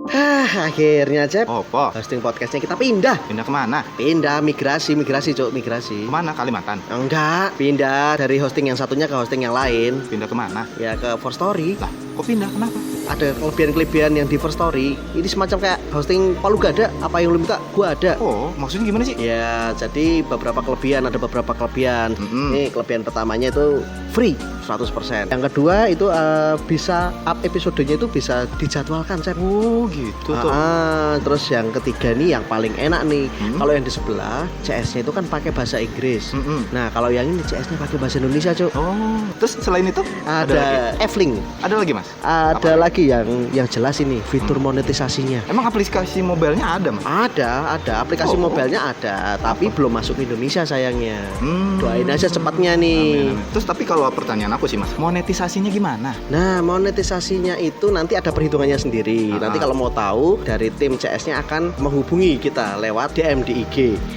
Akhirnya Cep, Apa? hosting podcastnya kita pindah. Pindah kemana? Pindah migrasi Cuk, migrasi. Kemana? Kalimantan? Enggak, pindah dari hosting yang satunya ke hosting yang lain. Pindah kemana? Ya ke First Story. Lah, kok pindah? Kenapa? Ada kelebihan-kelebihan yang di First Story. Ini semacam kayak hosting Palu Gada. Apa yang lu minta, gua ada. Oh, maksudnya gimana sih? Ya, jadi ada beberapa kelebihan. Ini kelebihan pertamanya itu free 100%. Yang kedua itu bisa up episodenya itu bisa dijadwalkan, Cep. Oh, gitu tuh. Terus yang ketiga nih yang paling enak nih. Kalau yang di sebelah CS-nya itu kan pakai bahasa Inggris. Nah, kalau yang ini CS-nya pakai bahasa Indonesia, Cuk. Oh, terus selain itu Ada F-Link. Ada lagi, Mas? Ada lagi yang jelas ini fitur monetisasinya. Emang aplikasi mobilenya ada, Mas? Ada aplikasi mobilenya ada, tapi belum masuk Indonesia sayangnya. Doain aja cepatnya nih. Amin. Terus tapi kalau pertanyaan aku sih, Mas, monetisasinya gimana? Nah, monetisasinya itu nanti ada perhitungannya sendiri. Nanti kalau mau tahu, dari tim CS-nya akan menghubungi kita lewat DM di IG.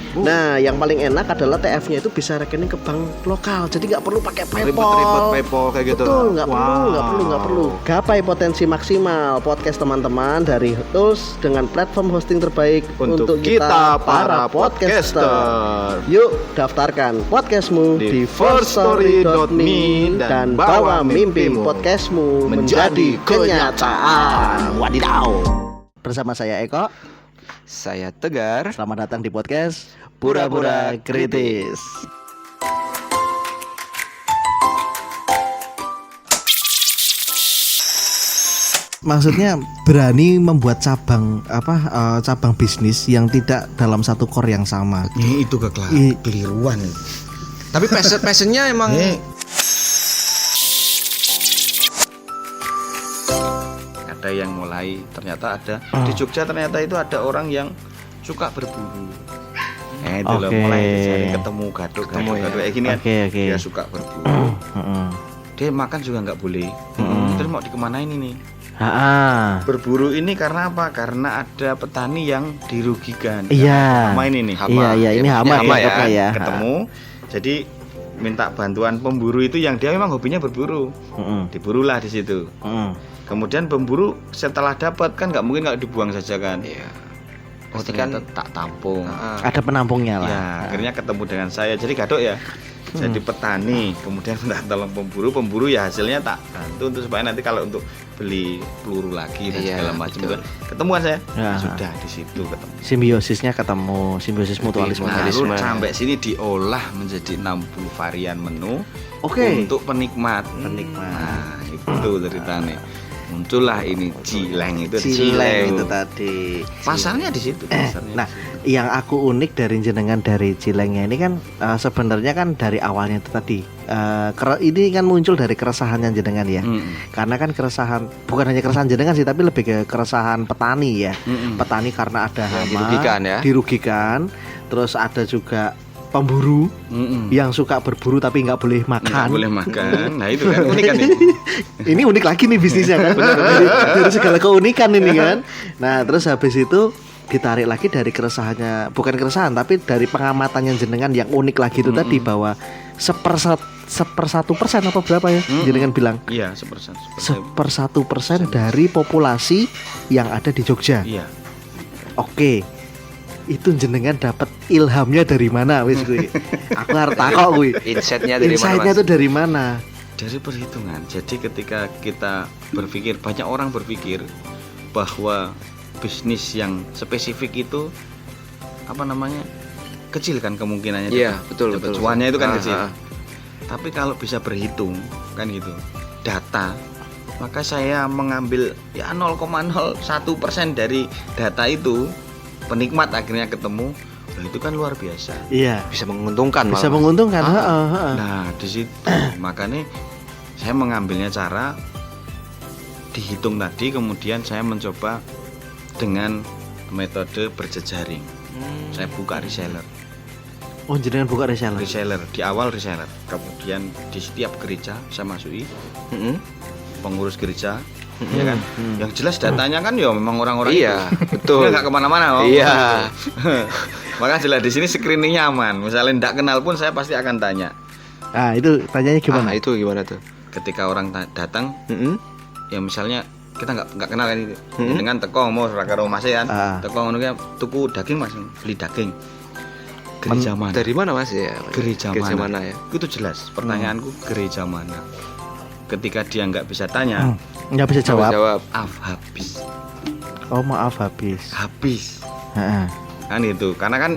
Nah, yang paling enak adalah TF-nya itu bisa rekening ke bank lokal. Jadi nggak perlu pakai PayPal. Ribet PayPal kayak gitu. Betul, nggak perlu. Gapai potensi maksimal podcast teman-teman dari Tools dengan platform hosting terbaik Untuk kita para podcaster. Yuk daftarkan podcastmu di firststory.me dan bawa mimpi podcastmu menjadi kenyataan. Wadidaw. Bersama saya Eko. Saya Tegar. Selamat datang di podcast Pura-Pura Kritis. Maksudnya berani membuat cabang cabang bisnis yang tidak dalam satu core yang sama. Itu kekeliruan. Tapi passionnya emang Ada yang mulai, ternyata ada di Jogja, ternyata itu ada orang yang suka berburu. Itu loh, mulai dicari ketemu gaduh kayak gini kan. Dia suka berburu. Dia makan juga nggak boleh. Terus mau dikemanain ini? Berburu ini karena apa? Karena ada petani yang dirugikan. Iya. Hama ini nih. Iya, ini hama ya. Ketemu. Jadi minta bantuan pemburu itu yang dia memang hobinya berburu. Diburulah di situ. Kemudian pemburu setelah dapat kan nggak mungkin nggak dibuang saja kan. Iya. Pasti kan tak tampung. Ada penampungnya lah. Ya, akhirnya ketemu dengan saya. Jadi gadok ya. Jadi petani, kemudian minta tolong pemburu ya hasilnya tak bantu untuk supaya nanti kalau untuk beli peluru lagi dan segala macam itu ketemuan saya. Sudah di situ ketemu. Simbiosis mutualisme. Lalu sampai sini diolah menjadi 60 varian menu untuk penikmat. Nah, itu ceritanya. Muncullah ini cileng itu tadi. Pasarnya di situ. Nah, yang aku unik dari jenengan dari cilengnya ini kan sebenarnya kan dari awalnya itu tadi ini kan muncul dari keresahan jenengan ya. Karena kan keresahan bukan hanya keresahan jenengan sih, tapi lebih ke keresahan petani ya. Petani karena ada hama dirugikan. Terus ada juga pemburu yang suka berburu tapi nggak boleh makan. Nah itu kan unik kan ini. Ini unik lagi nih bisnisnya kan. Dari segala keunikan ini kan. Nah terus habis itu ditarik lagi dari keresahannya, bukan keresahan tapi dari pengamatan yang jenengan yang unik lagi itu tadi bahwa 1% apa berapa ya jenengan bilang? Iya 1% dari populasi yang ada di Jogja. Iya. Oke. Itu jenengan dapat ilhamnya dari mana wis kuwi? Aku arep takok kuwi. Insight-nya dari mana? Insight-nya itu dari mana? Dari perhitungan. Jadi ketika kita berpikir, banyak orang berpikir bahwa bisnis yang spesifik itu kecil kan kemungkinannya. Iya, betul. Cuannya itu kan kecil. Tapi kalau bisa berhitung kan gitu. Data, maka saya mengambil ya 0,01% dari data itu. Penikmat akhirnya ketemu, itu kan luar biasa. Iya. Bisa menguntungkan. Nah di situ makanya saya mengambilnya cara dihitung tadi, kemudian saya mencoba dengan metode berjejaring. Saya buka reseller. Oh, jenengan buka reseller. Reseller di awal reseller, kemudian di setiap gereja saya masuki pengurus gereja. Ya kan, yang jelas datanya kan ya memang orang-orang iya, itu. betul. Nggak kemana-mana. Iya. Maka jelas di sini screeningnya aman. Misalnya tidak kenal pun saya pasti akan tanya. Itu tanyanya gimana? Itu gimana tuh? Ketika orang datang, ya misalnya kita nggak kenal kan itu. Dengan teko mau ora karo Mas kan. Teko ngono ki tuku daging Mas, beli daging. Gereja mana? Dari mana Mas ya? Gereja mana ya? Itu jelas. Pertanyaanku gereja mana? Ketika dia nggak bisa tanya, nggak bisa jawab. Habis. Oh maaf habis. Kan itu. Karena kan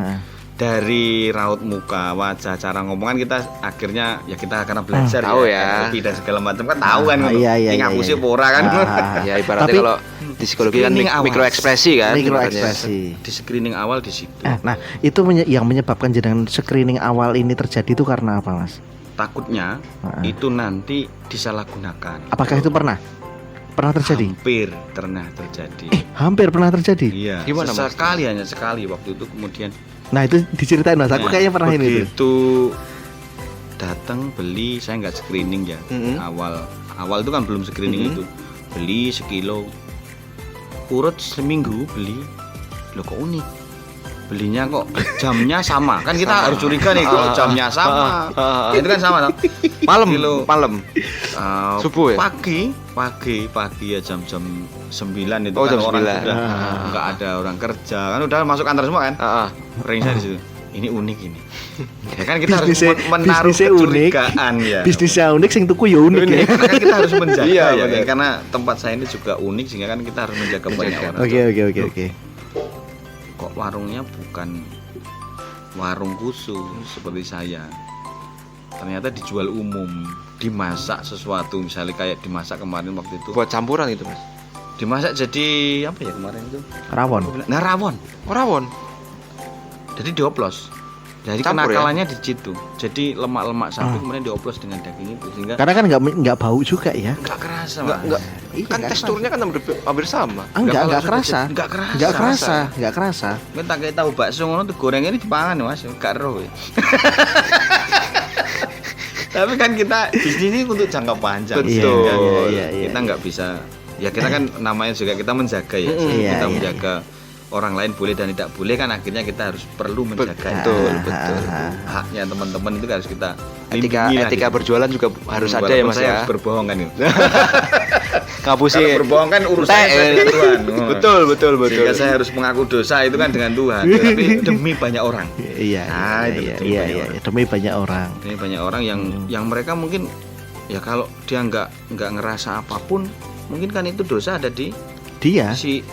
dari raut muka, wajah, cara ngomongan kita akhirnya ya kita karena belajar tahu ya. NLP dan segala macam kan tahu kan. Iya. Ngapusi pora kan. Ya ibaratnya kalau di psikologi kan mikroekspresi kan. Mikroekspresi. Di screening awal di situ. Nah, itu yang menyebabkan jenengan screening awal ini terjadi itu karena apa, Mas? Takutnya itu nanti disalahgunakan. Apakah itu pernah terjadi? Hampir pernah terjadi. Hampir pernah terjadi. Iya. Gimana, Mas? Hanya sekali waktu itu kemudian. Nah itu diceritain Mas, aku kayaknya pernah ini. Itu datang beli, saya nggak screening ya. Awal itu kan belum screening itu. Beli sekilo. Urut seminggu beli. Loh kok unik. Belinya kok jamnya sama. Kan kita harus curiga nih kalau jamnya sama. Itu kan sama toh. Malam. Subuh ya? Pagi ya jam 9 itu kan jam orang 9. Sudah enggak ada orang kerja. Kan udah masuk kantor semua kan? Ring saya di situ. Ini unik ini. Ya kan kita harus menaruh kecurigaan ya. Bisnisnya unik, sing tuku ya unik ya. Karena kan kita harus menjaga ya. Karena tempat saya ini juga unik sehingga kan kita harus menjaga banyak orang. Oke. Kok warungnya bukan warung khusus seperti saya. Ternyata dijual umum, dimasak sesuatu, misalnya kayak dimasak kemarin waktu itu. Buat campuran itu Mas. Dimasak jadi apa ya kemarin itu? Rawon. Nah rawon. Rawon. Jadi dioplos. Jadi Campur, kenakalannya di situ. Jadi lemak-lemak sapi kemudian dioplos dengan daging itu sehingga karena kan nggak bau juga ya. Nggak kerasa. Enggak. Kan teksturnya kan hampir sama. Nggak kerasa. Nggak kerasa. Kita kayak tahu bakso ngono tuh goreng ini dipangan Mas, nggak roh. Tapi kan kita bisnis ini untuk jangka panjang. Betul. Iya. Kita nggak bisa. Ya kita kan namanya juga kita menjaga ya. Kita menjaga orang lain boleh dan tidak boleh kan akhirnya kita harus perlu menjaga. Betul. Haknya teman-teman itu harus kita etika berjualan juga harus ada ya Mas ya. Harus berbohong kan itu. Ngapusi. Kalau berbohong kan urusan dengan Tuhan. Betul. Jika saya harus mengaku dosa itu kan dengan Tuhan, tapi demi banyak orang. Iya. Demi banyak orang. Demi banyak orang yang mereka mungkin ya kalau dia nggak ngerasa apapun, mungkin kan itu dosa ada di dia si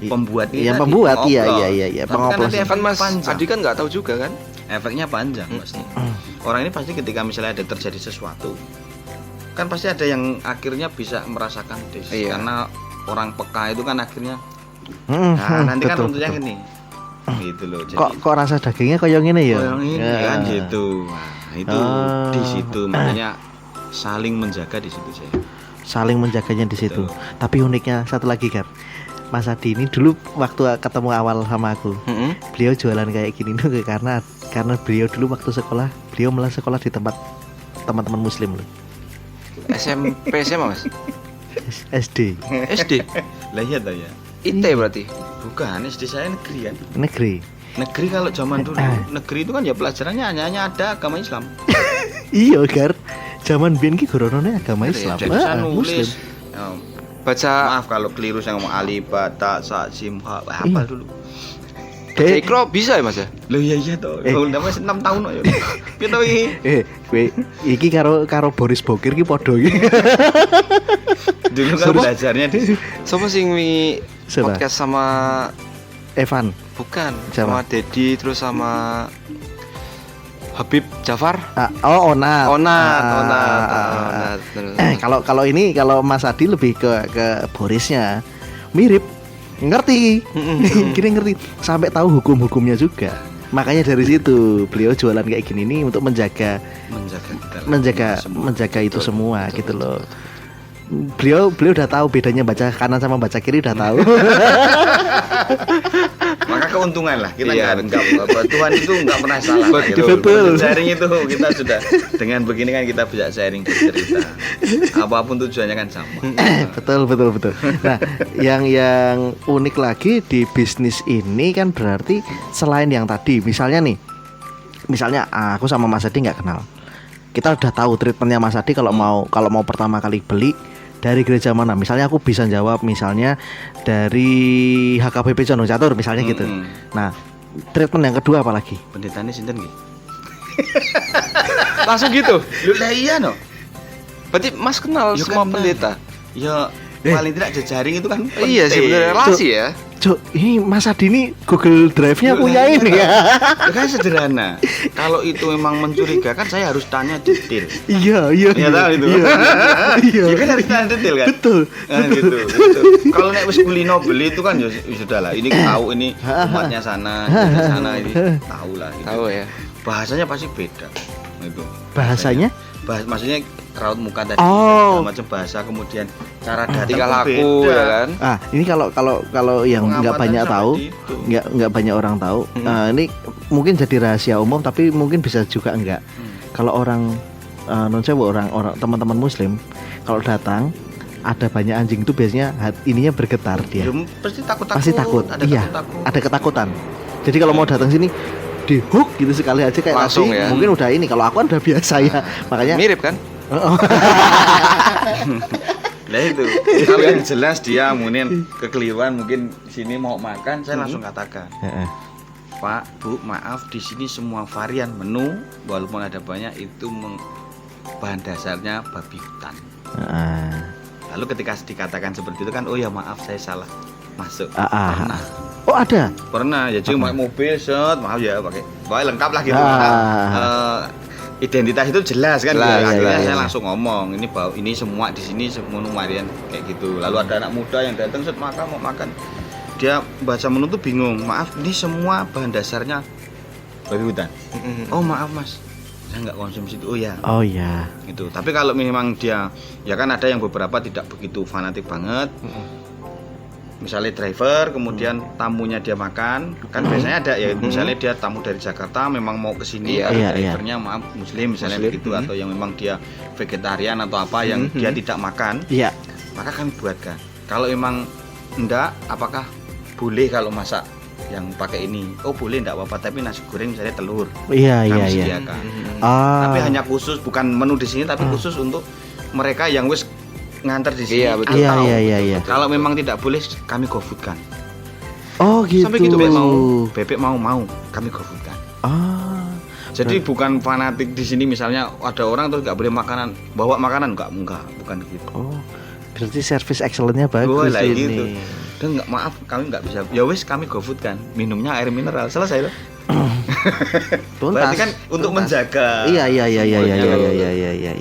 pembuat ini. Yang pembuat iya. Pengoplos. Kan Mas Adi kan nggak tahu juga kan. Efeknya panjang pasti. Orang ini pasti ketika misalnya ada terjadi sesuatu, kan pasti ada yang akhirnya bisa merasakan karena orang peka itu kan akhirnya. Nanti kan tentunya gini. Gitu loh. Jadi, kok rasa dagingnya kayak gini ya? Kayak gini kan gitu. Nah, itu di situ makanya saling menjaga di situ saya. Saling menjaganya di situ. Tapi uniknya satu lagi kan, Mas Adi ini dulu waktu ketemu awal sama aku, beliau jualan kayak gini tuh karena beliau dulu waktu sekolah, beliau malah sekolah di tempat teman-teman Muslim loh. SMP SMA Mas? SD. Lah iya ta ya. IT berarti? Bukan, SD saya negeri kan. Negeri kalau zaman dulu negeri itu kan ya pelajarannya hanya ada agama Islam. Iya Gar. Zaman biyen ki goronone agama Islam. Muslim. Baca maaf kalau keliru saya ngomong alif, ba, ta, sa, sim, ha. Hafal dulu. Ikro bisa ya Mas ya? Loh iya toh. Udah masih 6 tahun kok ya. Piye to iki? Kowe iki karo Boris Bokir ki padha iki. Dulu kan belajarnya di Sopo sing podcast sama Evan? Bukan, sama Dedi terus sama Habib Jafar. Onat. Kalau Mas Adi lebih ke Borisnya. Mirip. Ngerti. Kira ngerti sampai tahu hukum-hukumnya juga. Makanya dari situ beliau jualan kayak gini nih untuk menjaga itu semua gitu loh. Beliau udah tahu bedanya baca kanan sama baca kiri, udah tahu. Maka keuntungan lah kita enggak Tuhan itu enggak pernah salah. Betul. Sharing itu kita sudah dengan begini kan kita bisa sharing bercerita. Apapun tujuannya kan sama. Betul. Nah, yang unik lagi di bisnis ini kan berarti selain yang tadi, misalnya aku sama Mas Adi nggak kenal. Kita udah tahu treatmentnya Mas Adi kalau mau pertama kali beli dari gereja mana. Misalnya aku bisa jawab misalnya dari HKBP Condong Catur misalnya gitu. Nah, treatment yang kedua apa lagi? Pendetane sinten nggih? Langsung gitu. Lah iya no. Berarti Mas kenal Ya semua kenal. pendeta? Ya paling tidak jejaring itu kan Iya sih, bener relasi ya. Cuk, ini Mas Adi ini Google Drive-nya punya ini ya. Ya kan sederhana. Kalau itu memang mencurigakan saya harus tanya detail. Iya. Ya tahu itu. Iya. Ya kan harus tanya detail kan. Betul. Nah, gitu. Kalau nek wis kulino beli itu kan ya sudah lah. Ini tahu ini umatnya sana, ini sana ini tahu lah. Gitu. Tahu ya. Bahasanya pasti beda. Itu. Bahasanya? Maksudnya raut muka tadi Oh. segala macam bahasa, kemudian cara datang Tingkah pun laku beda. ya kan. Ini kalau yang nggak Pengamatan banyak seperti tahu, itu. nggak banyak orang tahu. Ini mungkin jadi rahasia umum, tapi mungkin bisa juga enggak. Kalau orang non sewu orang teman-teman Muslim, kalau datang ada banyak anjing itu biasanya ininya bergetar dia. Ya, pasti takut. Pasti takut. Ada Iya, takut. ada ketakutan. Jadi kalau mau datang sini di hook gitu sekali aja kayak Langsung tadi, ya. mungkin udah ini. Kalau aku kan udah biasa ya, makanya. Mirip kan? Nah itu kalau yang jelas dia mungkin kekeliruan, mungkin sini mau makan, saya langsung katakan, Pak, Bu, maaf di sini semua varian menu walaupun ada banyak itu bahan dasarnya babi hutan. Lalu ketika dikatakan seperti itu kan, oh ya maaf saya salah masuk. Pernah. Oh ada. Pernah ya cuma pakai mobil set, maaf ya pakai lengkap lah gitu. Identitas itu jelas kan. Akhirnya saya langsung ngomong, ini semua di sini semua varian kayak gitu. Lalu ada anak muda yang datang set mau makan. Dia baca menu tuh bingung. Maaf, ini semua bahan dasarnya babi hutan. Oh maaf Mas, saya nggak konsumsi itu. Oh ya. Gitu. Tapi kalau memang dia, ya kan ada yang beberapa tidak begitu fanatik banget. Misalnya driver, kemudian tamunya dia makan, kan biasanya ada ya. Misalnya dia tamu dari Jakarta, memang mau ke sini, drivernya maaf Muslim misalnya begitu, atau yang memang dia vegetarian atau apa yang dia tidak makan, maka kami buatkan. Kalau memang enggak, apakah boleh kalau masak yang pakai ini? Oh boleh, enggak apa-apa, tapi nasi goreng misalnya telur, kami sediakan. Tapi hanya khusus, bukan menu di sini, tapi khusus untuk mereka yang wis nganter di sini. Iya. Kalau memang tidak boleh, kami GoFood-kan. Oh gitu. Sampai gitu bebek mau kami GoFood-kan. Jadi bukan fanatik di sini, misalnya ada orang terus nggak boleh bawa makanan, enggak, bukan gitu. Oh, berarti service excellent-nya bagus ini. Gitu. Dan nggak, maaf kami nggak bisa. Ya wes kami GoFood-kan. Minumnya air mineral, selesai loh. Berarti kan untuk menjaga. Iya.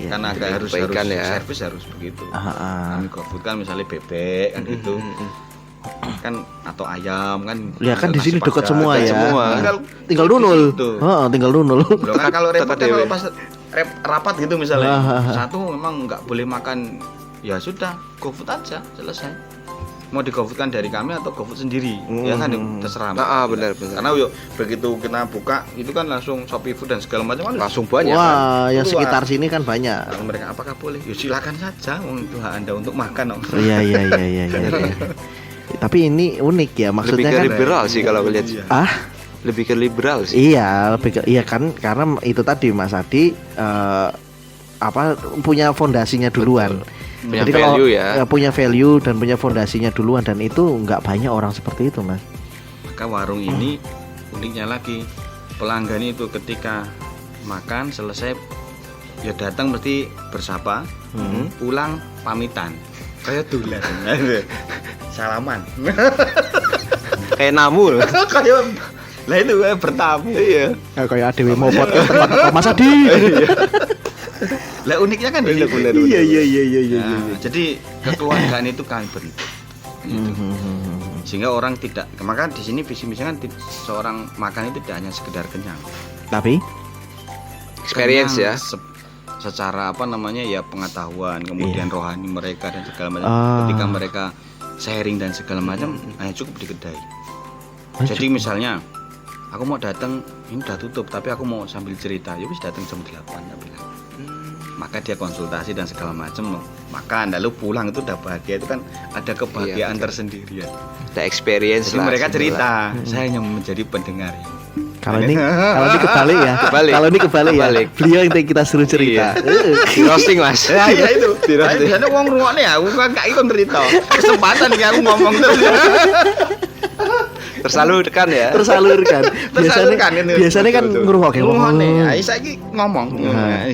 Karena harus servis harus begitu. Kami GoFood-kan misalnya bebek kan gitu. Kan atau ayam kan. Ya kan di sini dekat semua ya. Tinggal nunul. Tinggal nunul. Kan kalau repot kan kalau pas rapat gitu misalnya. Satu memang nggak boleh makan. Ya sudah, GoFood aja, selesai. Mau di GoFood-kan dari kami atau GoFood sendiri, ya kan terserah. Benar. Karena yuk begitu kita buka itu kan langsung Shopee Food dan segala macam kan langsung banyak. Wah, yang sekitar sini kan banyak. Lalu mereka apakah boleh? Ya silakan saja, itu hak Anda untuk makan. Iya. Tapi ini unik ya, maksudnya lebih ke kan liberal sih kalau lihat. Lebih ke liberal sih. Iya kan karena itu tadi Mas Adi punya fondasinya duluan. Punya Jadi value kalau punya value dan punya fondasinya duluan, dan itu nggak banyak orang seperti itu, Mas. Maka warung ini uniknya lagi, pelanggan itu ketika makan selesai ya datang mesti bersapa, pulang pamitan, kayak tulen, salaman, kayak namu, kayak lah itu kayak bertamu, kayak Adewi mau tempat Mas Adi. Lah uniknya kan di situ. Iya. Jadi kekeluargaan itu kami bentuk. Sehingga orang tidak, maka di sini visi misi kan seorang makan itu tidak hanya sekedar kenyang, tapi experience ya. Secara ya pengetahuan, kemudian rohani mereka dan segala macam. Ketika mereka sharing dan segala macam, hanya cukup di kedai. Jadi misalnya aku mau datang, ini udah tutup, tapi aku mau sambil cerita, ya wis datang jam 8 ya bilang. Maka dia konsultasi dan segala macam, makan, lalu pulang itu udah bahagia, itu kan ada kebahagiaan tersendiri ya. Ada experience. Jadi mereka cerita, saya hanya menjadi pendengar. Kalau ini kebalik ya. Kalau ini kebalik ya. Beliau yang kita suruh cerita. Di roasting Mas. Ya iya itu. Biasanya wong ngrungokne aku kan gak ikon cerita. Kesempatan iki aku ngomong terus. Tersalurkan ya. Biasanya kan ngrungokke. Ngomongane. Ayo saiki ngomong.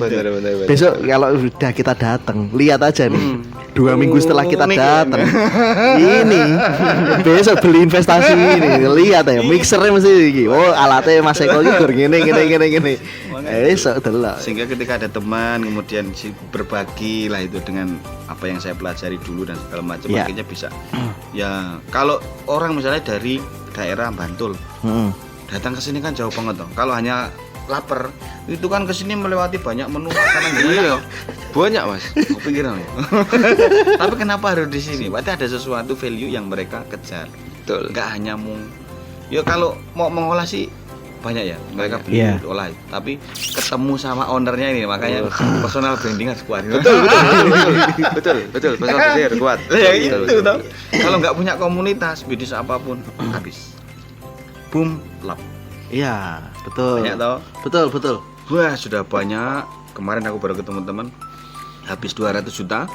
Bener. Besok kalau udah kita datang, lihat aja nih. 2 minggu setelah kita datang, ini besok beli investasi ini, lihat ya mixernya mesti iki. Oh alatnya Mas Eko iki gur ngene. Besok delok. Sehingga ketika ada teman kemudian berbagi lah itu dengan apa yang saya pelajari dulu dan segala macam, akhirnya bisa. Ya kalau orang misalnya dari daerah Bantul datang ke sini kan jauh banget toh. Kalau hanya lapar itu kan kesini melewati banyak menu makanan gitu. Banyak Mas. Kepikiran ya. Tapi kenapa harus di sini? Berarti ada sesuatu value yang mereka kejar. Betul. Enggak hanya ya kalau mau mengolah sih banyak ya mereka beli olah. Tapi ketemu sama ownernya ini makanya personal branding harus kuat. Betul. Personal branding kuat. Ya itu toh. Kalau nggak punya komunitas bisnis apapun habis. Boom, lap. Iya, betul. Banyak toh? Betul. Wah, sudah banyak. Kemarin aku baru ketemu teman habis 200 juta.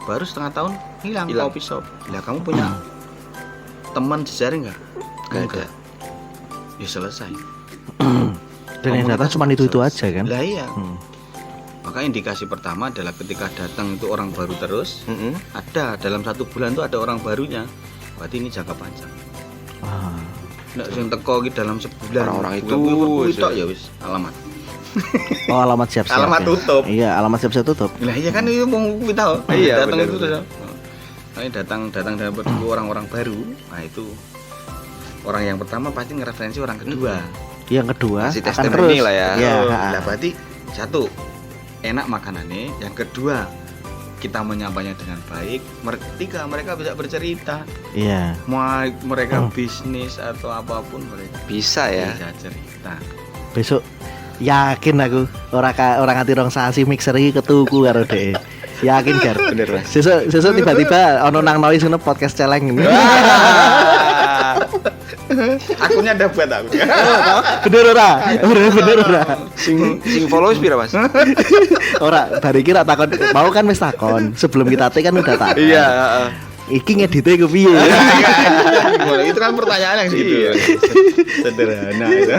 Baru setengah tahun hilang kopi shop. Lah kamu punya teman jejaring enggak? Enggak. Ya selesai. Dan yang datang cuma itu aja kan? Lah iya. Maka indikasi pertama adalah ketika datang itu orang baru terus. Ada dalam 1 bulan itu ada orang barunya. Berarti ini jangka panjang. Nek sing teko iki dalam sebulan orang-orang itu ya wis alamat. Oh, alamat siap-siap. Alamat tutup. Iya, alamat siap-siap tutup. Lah iya kan itu mau kita tahu. Iya, datang benar, itu benar. Nah, datang dan bertemu orang-orang baru. Nah, itu orang yang pertama pasti ngereferensi orang kedua. Yang kedua kasih akan testimoni terus lah ya. Iya, Lah berarti satu enak makanannya, yang kedua kita menyampaikannya dengan baik. Ketika mereka bisa bercerita, mau mereka bisnis atau apapun mereka bisa ya. Bisa cerita. Besok yakin aku orang ati rong sasi mixer iki ketuku karo dhek. Yakin Gar. Bener Mas. Sesuk tiba-tiba ono nang noise ngono podcast celeng ini. Akunnya ada buat aku. Bener ora? Sing followers pira Mas? Ora, bari iki ra takon. Mau kan wis takon. Sebelum kita take kan udah takon. Iya, Iki ngedite ku piye? Itu kan pertanyaan yang gitu. Sederhana itu.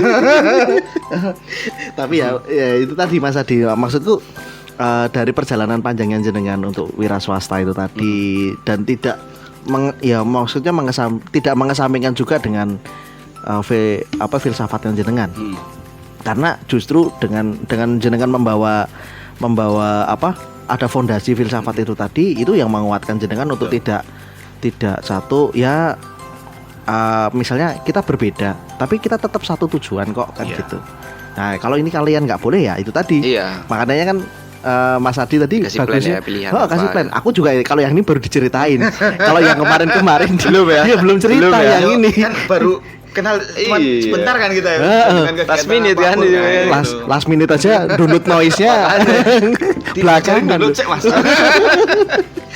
Tapi ya itu tadi Mas Adi, maksudku dari perjalanan panjangnya jenengan untuk wira swasta itu tadi dan tidak maksudnya tidak mengesampingkan juga dengan filsafat yang jenengan. Karena justru dengan jenengan membawa ada fondasi filsafat itu tadi, itu yang menguatkan jenengan untuk tidak satu ya misalnya kita berbeda tapi kita tetap satu tujuan kok kan gitu. Nah kalau ini kalian nggak boleh ya itu tadi. Makanya kan Mas Adi tadi kasih bagusnya plan ya, pilihan kasih plan. Aku juga kalau yang ini baru diceritain. Kalau yang kemarin belum ya. Dia belum cerita yang ini. Kan baru kenal sebentar kan kita ya. Last minute kan. Last minute aja download noise-nya. Belakangan download cek Mas.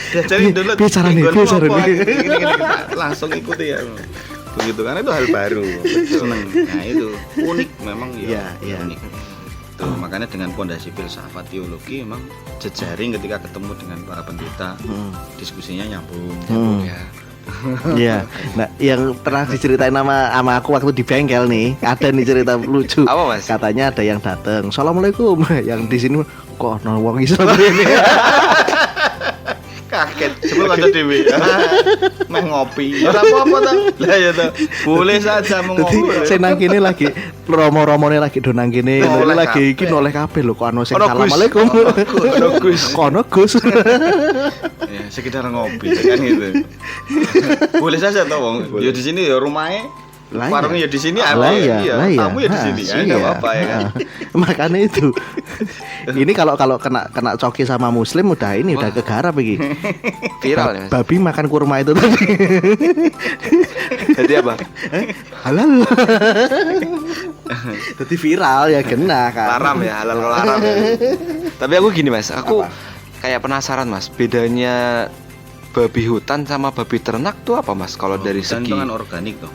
Cari download. Bicara nih. Langsung ikuti ya. Begitu kan itu hal baru. Seneng. Nah itu unik memang ya. Unik. Tuh, makanya dengan fondasi filsafat teologi memang jejaring ketika ketemu dengan para pendeta diskusinya nyambung ya. Iya. Nah, yang pernah diceritain sama aku waktu di bengkel nih, ada nih cerita lucu. Apa Mas? Katanya ada yang datang, "Assalamualaikum." Yang di sini kok ono wong Islam ini. Kaget sebelum ada dewi meh ngopi ora apa-apa ta lah ya ta boleh saja mengopi saya nang kene lagi romo-romone lagi do nang kene lagi iki noleh kabeh lho kok ono sing assalamualaikum kono Gus ya sekedar ngopi kan gitu boleh saja toh wong ya di sini ya rumahnya warungnya ya di sini tamu ya di sini ya enggak apa-apa ya kan makanya itu ini kalau kena coki sama muslim udah kegarap iki viral ya Mas. Babi makan kurma itu tadi jadi apa halal jadi viral ya kena kan haram ya halal kalau haram ya. Tapi aku gini Mas, aku kayak penasaran Mas, bedanya babi hutan sama babi ternak tuh apa Mas? Kalau dari segi kan organik tuh.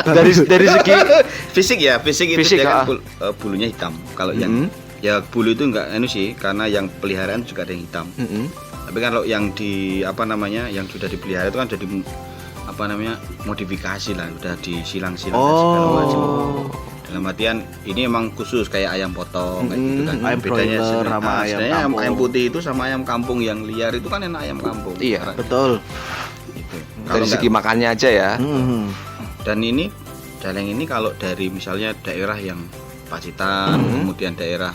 dari segi fisik itu fisik, dia kan bulunya hitam. Kalau yang ya bulu itu enggak sih, karena yang peliharaan juga ada yang hitam. Tapi kalau yang yang sudah dipelihara itu kan jadi modifikasi lah, udah disilang-silang dan segala macam. Dalam artian ini emang khusus kayak ayam potong kayak gitu kan. Ayam Bedanya broiler sama ayam putih itu sama ayam kampung yang liar itu kan enak ayam kampung. Iya, betul. Gitu. Dari segi makannya aja ya. Dan ini celeng ini kalau dari misalnya daerah yang Pacitan, kemudian daerah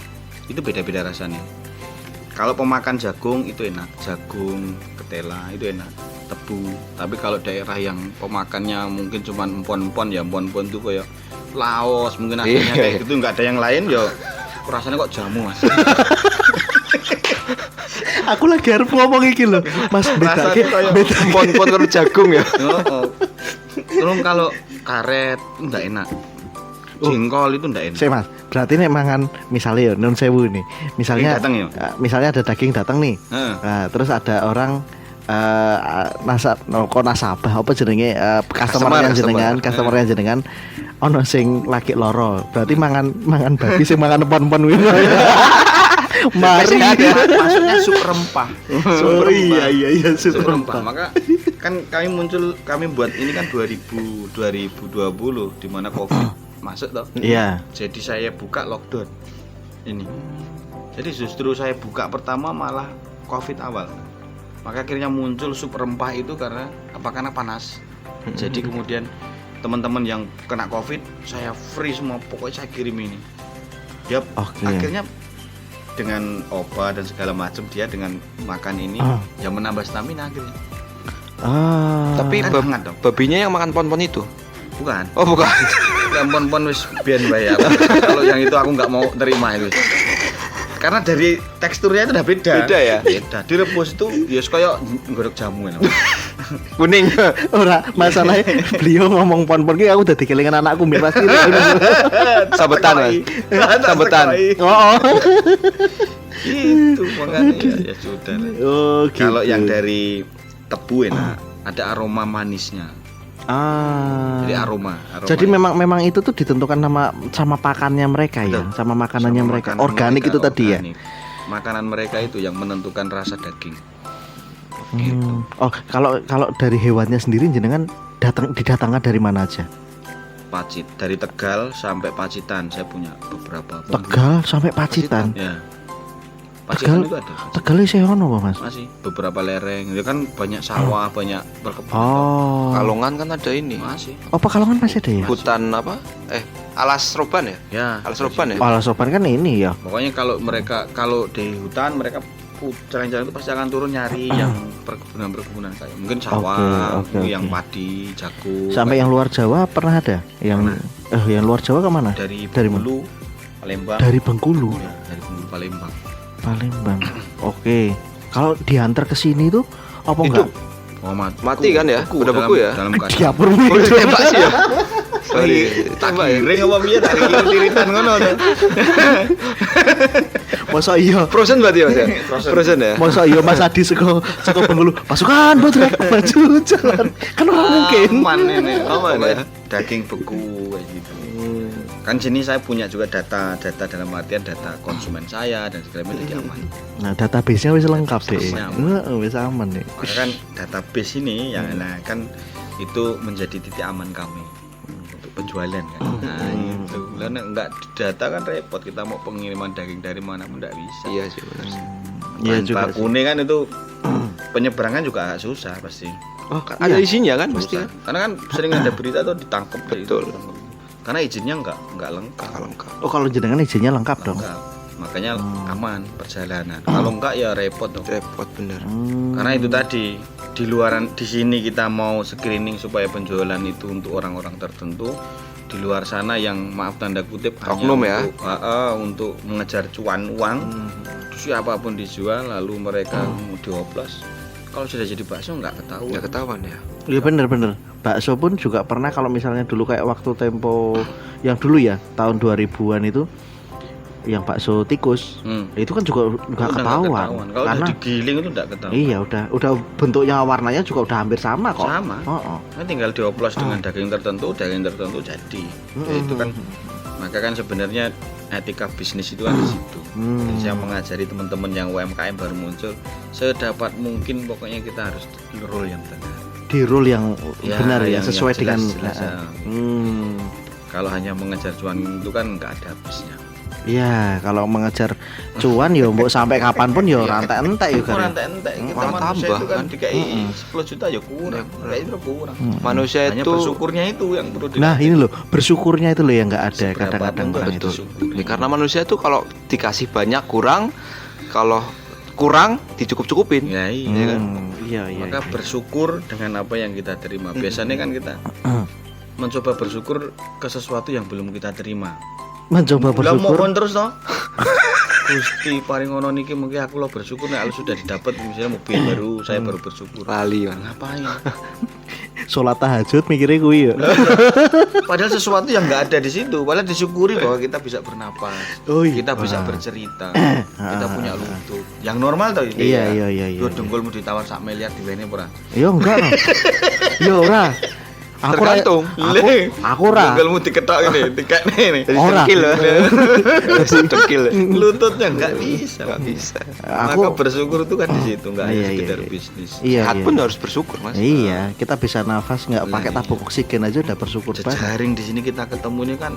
itu beda-beda rasanya. Kalau pemakan jagung itu enak, jagung, ketela itu enak, tebu. Tapi kalau daerah yang pemakannya mungkin cuma empon-empon itu kayak Laos mungkin akhirnya kayak gitu, nggak ada yang lain ya rasanya kok jamu Mas. Aku lagi harus ngomong iki lho Mas, beda empon-empon kalau jagung ya. Terus kalau karet nggak enak, jengkol itu nggak enak. Saya Mas, berarti nih mangan misalnya ya non sewu ini, misalnya misalnya ada daging datang nih, nah, terus ada orang nasabah apa jenenge customer yang jenengan ono sing lagi loro, berarti mangan babi sing mangan empon-empon kuwi. Mari maksudnya sup rempah. Iya sup rempah. Maka kan kami buat ini kan 2020 di mana Covid masuk toh. Iya. Jadi saya buka lockdown ini. Jadi justru saya buka pertama malah Covid awal. Maka akhirnya muncul sup rempah itu karena panas. Jadi kemudian teman-teman yang kena Covid saya free semua, pokoknya saya kirim ini. Dia akhirnya dengan obat dan segala macam dia dengan makan ini ya menambah stamina akhirnya. Tapi babinya yang makan pon-pon itu? Bukan. Oh bukan. Yang pon-pon wis biyen bayar. Kalau yang itu aku nggak mau terima itu. Karena dari teksturnya itu udah beda. Beda ya? Beda. Direbus itu ya kayak nggodok jamu kan. Kuning. Ora, masalahnya beliau ngomong pon-pon ki aku udah dikelingan anakku mbek pasti. Sabetan Mas. Sabetan. Itu makanya ya sudah. Oh, gitu. Kalau yang dari tebu enak, ada aroma manisnya. Jadi aroma. Jadi memang itu tuh ditentukan sama pakannya mereka. Betul. Ya, sama makanannya sama mereka. Organik itu tadi ya. Makanan mereka itu yang menentukan rasa daging. Gitu. Oh, kalau dari hewannya sendiri jenengan didatangkan dari mana aja? Dari Tegal sampai Pacitan saya punya beberapa. Tegal sampai Pacitan. Ya. Pacitan itu ada. Tegal sih ono apa Mas? Masih beberapa lereng. Itu kan banyak sawah, banyak perkebunan. Kalongan kan ada ini. Masih. Oh, Pekalongan masih ada ya? Hutan apa? Alas Roban ya? Ya. Alas Roban ya? Alas Roban kan ini ya. Pokoknya kalau di hutan mereka jalan-jalan itu pasti akan turun nyari yang perkebunan kayak mungkin sawah, yang padi, jagung. Sampai yang luar Jawa pernah ada? Yang luar Jawa kemana? Dari Bengkulu, Palembang. Dari Bengkulu. Ya, dari Bengkulu Palembang. Oke. Kalau diantar ke sini tuh apa enggak? Mati kan ya? Udah beku ya? Dalam diapur tembak sih ya. Sorry, tak giring apa piye tak tiritan ngono to. Masa iya? Frozen berarti Mas ya? Frozen ya? Masa iya Mas Adi saka Bengkulu. Pasukan Bodrek maju jalan. Kan ora mungkin. Aman ya. Daging beku kayak gitu. Kan sini saya punya juga data dalam artian data konsumen saya dan segala macam jadi aman. Nah, database-nya wis lengkap deh. Wis aman nih. Maka kan database ini yang kan itu menjadi titik aman kami untuk penjualan kan. Nah, itu. Karena enggak data kan repot, kita mau pengiriman daging dari mana pun enggak bisa. Iya sih benar sih. Iya juga. Kuning kan itu penyeberangan juga agak susah pasti. Oh, ada isinya kan pasti kan? Karena kan sering ada berita tuh ditangkap. Betul. Karena izinnya enggak lengkap. Oh, kalau jenengan izinnya lengkap dong. Makanya aman perjalanan. Kalau enggak ya repot dong. Repot bener. Karena itu tadi di sini kita mau screening supaya penjualan itu untuk orang-orang tertentu. Di luar sana yang maaf tanda kutip oknum ya. Untuk mengejar cuan uang. Siapapun dijual lalu mereka dioplos. Kalau sudah jadi bakso nggak ketahuan ya. Iya bener. Bakso pun juga pernah kalau misalnya dulu kayak waktu tempo yang dulu ya tahun 2000-an itu yang bakso tikus itu kan juga nggak ketahuan. Kalau karena digiling itu nggak ketahuan. Iya, udah bentuknya warnanya juga udah hampir sama kok. Sama. Nah, tinggal dioplos dengan daging tertentu jadi. Itu kan maka kan sebenarnya etika bisnis itu kan di situ. Saya mengajari teman-teman yang UMKM baru muncul, sedapat mungkin pokoknya kita harus di rule yang benar. Di rule yang benar ya, sesuai dengan Kalau hanya mengejar cuan itu kan nggak ada habisnya. Iya, kalau mengejar cuan ya mbok sampai kapanpun ya rantai-entek ya kan. Rantai-entek kita manusia itu kan dikai 10 juta ya kurang. Kayak kurang. Manusia hanya itu bersyukurnya itu yang perlu Nah, ini loh, bersyukurnya itu loh yang nggak ada kadang-kadang orang itu. Karena manusia itu kalau dikasih banyak kurang, kalau kurang dicukup-cukupin. Ya iya kan. Iya. Maka bersyukur dengan apa yang kita terima. Biasanya kan kita mencoba bersyukur ke sesuatu yang belum kita terima. Mencoba bersyukur. Lah mohon terus toh. Gusti paring ngono niki mungkin aku lo bersyukur nek sudah didapat misalnya mobil baru, saya baru bersyukur. Lali ngapain? Sholat tahajud mikirnya kuwi ya. Padahal sesuatu yang nggak ada di situ, padahal disyukuri bahwa kita bisa bernapas. Kita bisa bercerita. Kita punya lutut. Yang normal toh ini. Iya. Yo dengkulmu ditawar sak miliar diwene ora? Yo enggak. Yo ora. Tergantung. Aku ora. Dengkulmu diketok ini, dikekne ini. Ora. Dekil. Lututnya nggak bisa. Aku Maka bersyukur itu kan di situ, nggak hanya sekedar bisnis. Sehat pun harus bersyukur, Mas. Iya, kita bisa nafas nggak pakai tabung oksigen aja udah bersyukur banget. Jejaring di sini kita ketemu ini kan,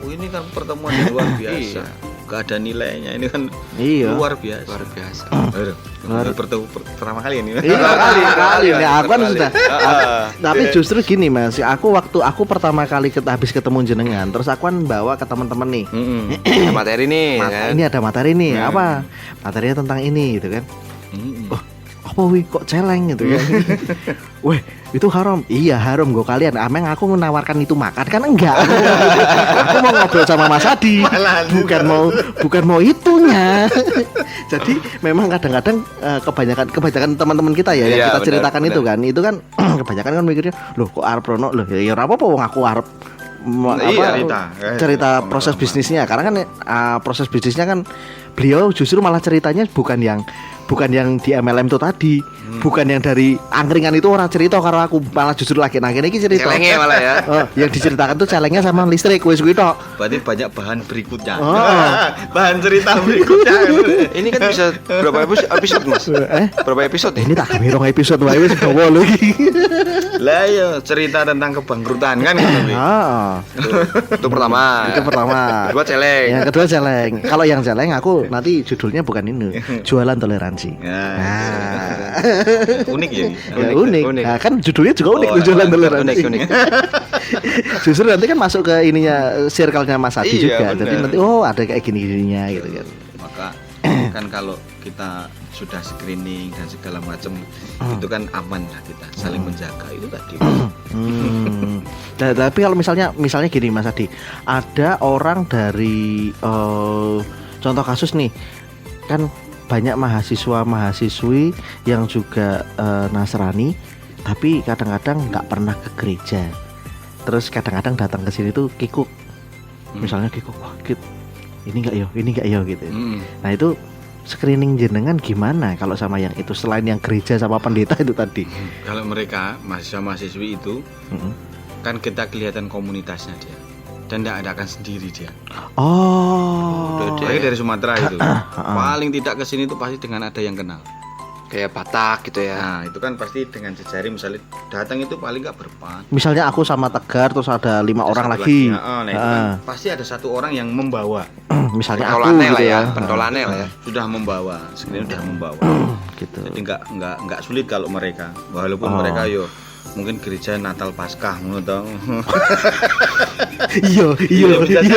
ini kan pertemuan yang luar biasa. Gak ada nilainya, ini kan luar biasa. Bertemu pertama kali ini. Iya kali. Aku kan sudah. Tapi justru gini Mas, waktu aku pertama kali habis ketemu jenengan, terus aku kan bawa ke teman-teman nih. Ada materi nih. Ini ada materi nih. Apa? Materinya tentang ini gitu kan. Apa wih kok celeng gitu kan. Weh itu haram. Iya haram gue kalian. Ameng aku menawarkan itu makan kan enggak. Aku mau ngobrol sama Mas Adi. Bukan mau itunya. Jadi memang kadang-kadang kebanyakan teman-teman kita ya yang kita ceritakan itu kan kebanyakan kan mikirnya loh kok arep rono loh ya ora apa-apa wong aku arep cerita proses bisnisnya karena kan proses bisnisnya kan beliau justru malah ceritanya bukan yang di MLM itu tadi, bukan yang dari angkringan itu orang cerita karena aku malah justru lagi nangin ini cerita. Celengnya malah ya. Yang diceritakan tuh celengnya sama listrik wis kuwi tok. Berarti banyak bahan berikutnya. Bahan cerita berikutnya. Ini kan bisa berapa episode Mas? Berapa episode ya? Ini tak kira episode wae wis bawa lho iki. Lah ya cerita tentang kebangkrutan kan gitu. Itu pertama. Kedua celeng. Yang kedua celeng. Kalau yang celeng aku nanti judulnya bukan ini, jualan toleransi. Unik ya. Unik. Nah, kan judulnya juga unik, jualan toleransi. Unik. Justru nanti kan masuk ke ininya circle-nya Mas Adi juga. Jadi nanti ada kayak gini-gininya gitu kan. Maka kan kalau kita sudah screening dan segala macam itu kan aman lah kita saling menjaga itu tadi. Nah, tapi kalau misalnya gini Mas Adi, ada orang dari contoh kasus nih kan banyak mahasiswa-mahasiswi yang juga Nasrani tapi kadang-kadang nggak pernah ke gereja. Terus kadang-kadang datang ke sini tuh kikuk. Misalnya kikuk, wah ini enggak ya gitu. Nah, itu screening jenengan gimana kalau sama yang itu selain yang gereja sama pendeta itu tadi? Kalau mereka mahasiswa-mahasiswi itu kan kita kelihatan komunitasnya dia. Dan tidak adakan sendiri dia. Dari Sumatera itu. Paling tidak ke sini itu pasti dengan ada yang kenal. Kayak Batak gitu ya. Nah, itu kan pasti dengan jejaring misalnya datang itu paling enggak berempat. Misalnya aku sama Tegar terus ada 5 orang lagi. Nah, itu kan pasti ada satu orang yang membawa. Misalnya aku gitu ya. Pentolane lah ya. Sudah membawa, sebenarnya sudah membawa. Gitu. Jadi enggak sulit kalau mereka. Walaupun mereka mungkin gereja Natal Paskah ngono to. Iya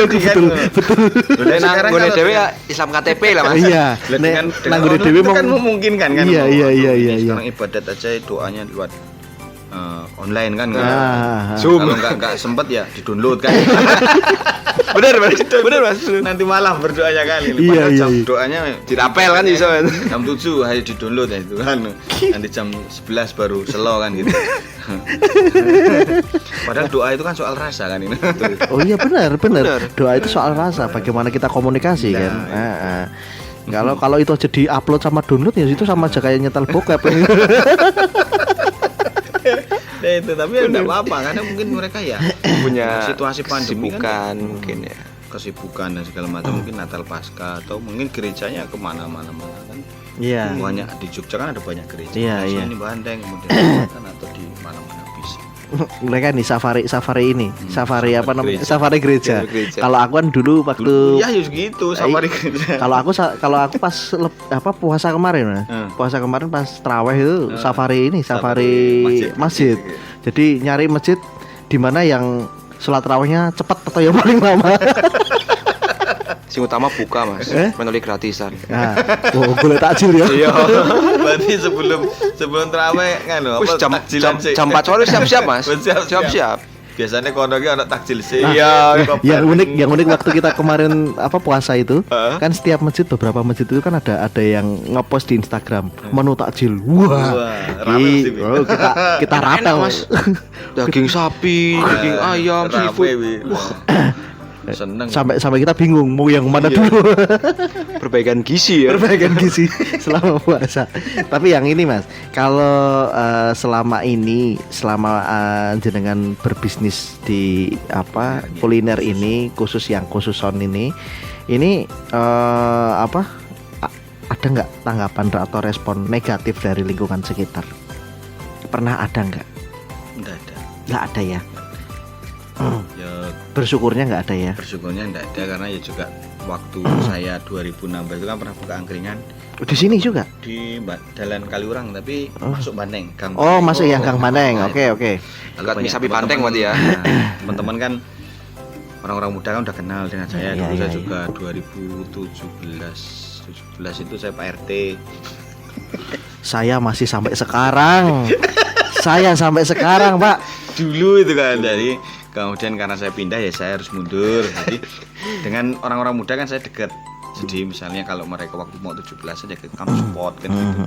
betul. Sekarang ngene dhewe ya Islam KTP lah Mas. Iya. Dengan ngene dhewe kan memungkinkan kan. Iya. Sekarang ibadat aja doanya lewat online kan. Zoom. Kalau enggak sempet ya di-download kan. Bener mas. Nanti malam berdoanya kali. Iya, Padahal jam iya. doanya Dirapel kan bisa. jam 7 ayo di-download ya itu kan. Nanti jam 11 baru slow kan gitu. Padahal doa itu kan soal rasa kan ini. Oh iya benar. Doa itu soal rasa, bagaimana kita komunikasi kan. Kalau itu aja di-upload sama download ya itu sama aja kayak nyetel bokep. Ya itu tapi ya enggak apa-apa karena mungkin mereka ya Punya situasi pandemi kesibukan mungkin ya. kesibukan dan segala macam mungkin Natal Pasca atau mungkin gerejanya kemana-mana kan. Iya. Banyak di Jogja kan ada banyak gereja. Iya, Di iya. sini Bandeng kemudian kan atau di mana-mana bisa. Mereka nih safari ini, safari apa namanya? gereja. Safari gereja. Gereja. Kalau aku kan dulu waktu Ya gitu safari gereja. kalau aku pas puasa kemarin, puasa kemarin pas traweh itu safari Safari masjid. Jadi nyari masjid di mana yang sholat rawehnya cepat atau yang paling lama. Sing utama buka mas, menolak gratisan. Nah, boleh takjil ya. Iya. Berarti sebelum terawih kan Wis jam takjilan sih. 4 sore siap-siap mas. Siap-siap. Biasanya kono ki ana takjil sih. Iya. Yang unik waktu kita kemarin puasa itu kan setiap masjid, beberapa masjid itu kan ada yang ngepost di Instagram menu takjil. Wah, rame sih. kita rapel mas. Daging sapi, daging ayam, seafood. Seneng. Sampai kita bingung mau yang mana dulu. Perbaikan gizi ya. Perbaikan gizi selama puasa. Tapi yang ini mas, kalau selama jenengan berbisnis di kuliner ini, khusus sound ini ada nggak tanggapan atau respon negatif dari lingkungan sekitar? Pernah ada nggak? Nggak ada ya. Ya Bersyukurnya nggak ada ya. bersyukurnya enggak ada karena ya juga waktu saya 2016 itu kan pernah buka angkringan Di sini juga. di Jalan Kaliurang tapi masuk Bandeng Gang. Oh, masuk yang Gang Bandeng. Oke. Agak mie sapi Bandeng berarti ya. Teman-teman kan orang-orang muda kan udah kenal dengan saya. Dulu saya juga 2017 itu saya Pak RT. Saya masih sampai sekarang. Pak. Dulu itu kan dari kemudian karena saya pindah ya saya harus mundur. Jadi dengan orang-orang muda kan saya dekat. Jadi misalnya kalau mereka waktu mau 17 saja kamu support kan gitu.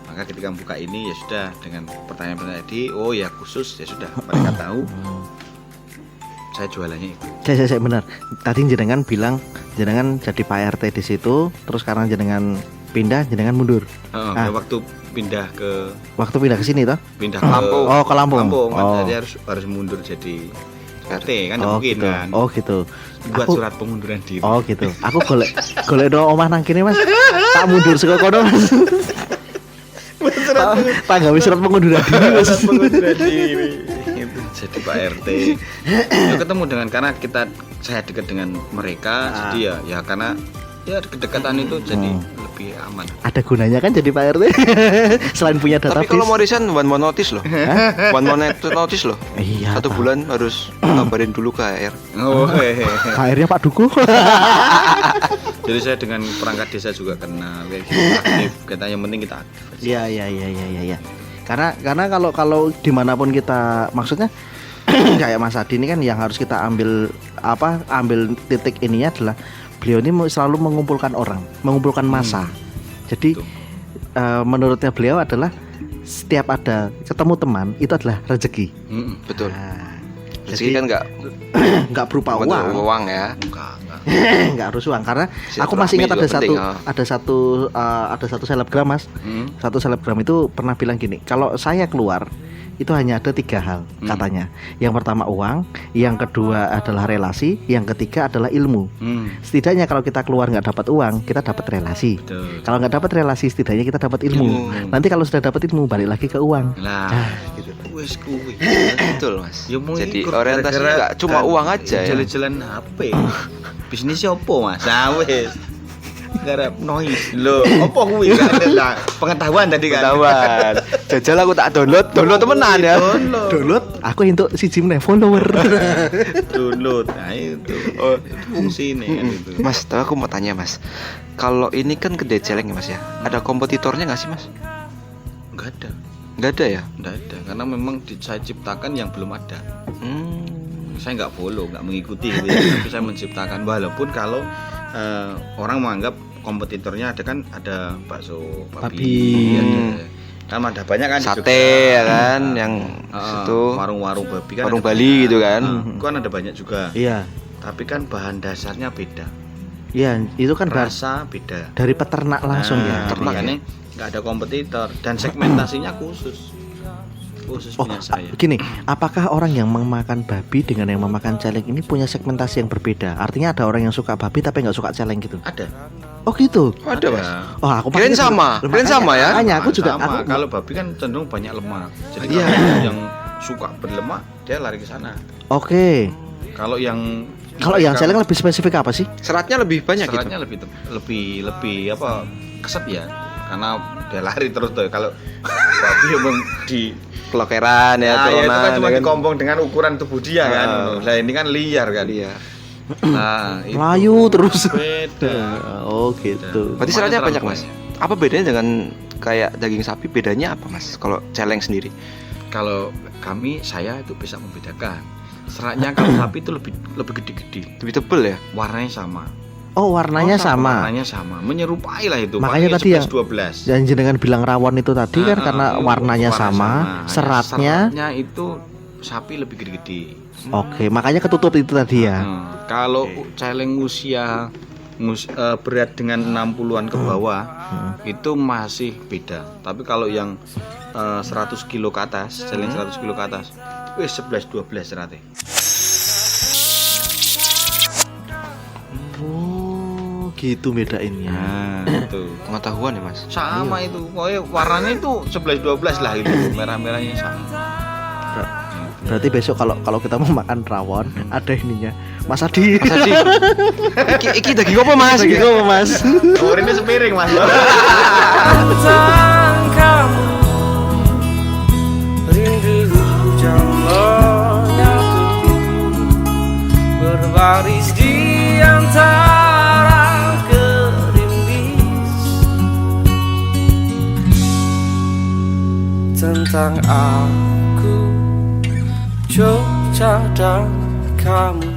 Maka ketika buka ini ya sudah dengan pertanyaan-pertanyaan tadi, oh ya khusus ya sudah mereka tahu. Saya jualannya itu. Saya benar. Tadi jenengan bilang jenengan jadi Pak RT di situ, terus sekarang jenengan pindah, jenengan mundur. Waktu pindah ke sini toh? Pindah ke Lampung. Oh, ke Lampung. Jadi harus mundur jadi RT kan nggak mungkin gitu. kan. Oh gitu. Buat surat pengunduran diri. Oh gitu. Aku golek do omah nang kene Mas. Tak mundur saka kono Mas. Tak gawe surat pengunduran diri Mas. Pengunduran diri. Itu jadi Pak RT. Ya ketemu dengan karena saya dekat dengan mereka jadi ya karena ya kedekatan itu jadi lebih aman. Ada gunanya kan jadi Pak RT selain punya database. Tapi kalau mau resign one more notice loh. One more notice loh. Iya. 1 bulan harus kabarin dulu ke HR. Oh, HR-nya Pak Duku. Jadi saya dengan perangkat desa juga kenal kayak gitu, aktif. Kita yang penting kita aktif. Iya. Karena kalau dimanapun kita, maksudnya kayak Mas Adi ini kan yang harus kita ambil titik ininya adalah beliau ini selalu mengumpulkan orang, mengumpulkan massa. Jadi menurutnya beliau adalah setiap ada ketemu teman itu adalah rezeki. Betul. Jadi kan nggak berupa uang ya. Nggak harus uang karena aku masih ingat ada satu selebgram Mas. Satu selebgram itu pernah bilang gini, kalau saya keluar itu hanya ada 3 hal katanya. Yang pertama uang, yang kedua adalah relasi, yang ketiga adalah ilmu. Setidaknya kalau kita keluar nggak dapat uang, kita dapat relasi. Betul. Kalau nggak dapat relasi, setidaknya kita dapat ilmu. Nanti kalau sudah dapat ilmu, balik lagi ke uang. Gitu. Wes kuwi. Betul Mas. Ya, jadi orientasinya nggak cuma uang aja ya. Jalan-jalan HP. Bisnisnya opo Mas? Wes. Garap noise lho. Opo kuwi? Pengetahuan tadi kan. Pengetahuan. Jajal aku tak download temenan ya. Download, aku untuk siji meneh follower. Download. Nah itu. Fungsi ini kan itu. Mas, tapi aku mau tanya Mas. Kalau ini kan gede celeng ya Mas ya. Ada kompetitornya nggak sih Mas? Enggak ada. Nggak ada ya? Enggak ada karena memang saya ciptakan yang belum ada. saya nggak follow, nggak mengikuti gitu ya. Tapi saya menciptakan, walaupun kalau orang menganggap kompetitornya ada bakso babi. Kan ada banyak kan sate ya kan yang itu warung-warung babi kan, warung Bali gitu kan. Kan ada banyak juga. Iya. Tapi kan bahan dasarnya beda. Iya, itu kan rasa beda. Dari peternak langsung ya. Makanya nggak ada kompetitor dan segmentasinya khusus punya saya. Gini, apakah orang yang memakan babi dengan yang memakan celeng ini punya segmentasi yang berbeda? Artinya ada orang yang suka babi tapi nggak suka celeng gitu? Ada. Oh gitu. Ada Mas. Oh aku kirain sama. Kirain sama ya. Makanya aku juga sama. Kalau babi kan cenderung banyak lemak. Jadi yang suka berlemak dia lari ke sana. Oke. Kalau yang celeng lebih spesifik apa sih? Seratnya lebih banyak gitu. Seratnya lebih apa? Keset ya. Karena dia lari terus tuh. Kalau babi emang di kelokeran ya, itu kan cuma kan dikompong dengan ukuran tubuh dia kan. Nah, ini kan liar kan. Iya. Nah, Melayu terus. Beda. Oh gitu. Berarti seratnya banyak Mas. Apa bedanya dengan kayak daging sapi? Bedanya apa Mas? Kalau celeng sendiri? Kalau saya itu bisa membedakan. Seratnya kalau sapi itu lebih gede-gede, lebih tebel ya. Warnanya sama. Oh warnanya sama. Warnanya sama, menyerupai lah itu. Makanya tadi 11, 12. yang jenengan bilang rawon itu tadi kan karena warnanya sama, seratnya itu sapi lebih gede-gede. Oke, makanya ketutup itu tadi ya. Kalau celeng usia berat dengan 60-an ke bawah itu masih beda. Tapi kalau yang 100 kilo ke atas, celeng 100 kilo ke atas, 11-12 seratnya. Oh, gitu bedainnya. Itu pengetahuan ya Mas. Sama itu, pokoknya warnanya itu 11-12 lah itu, merah-merahnya sama. Berarti besok kalau kita mau makan rawon ada ininya. Mas Adi. Mas Adi. Iki daging apa Mas? Daging apa Mas? Oh, ini sepiring Mas. Kamu rindu hujan menyatu berbaris di antara gerimis tentang aku, Jogja dan kamu.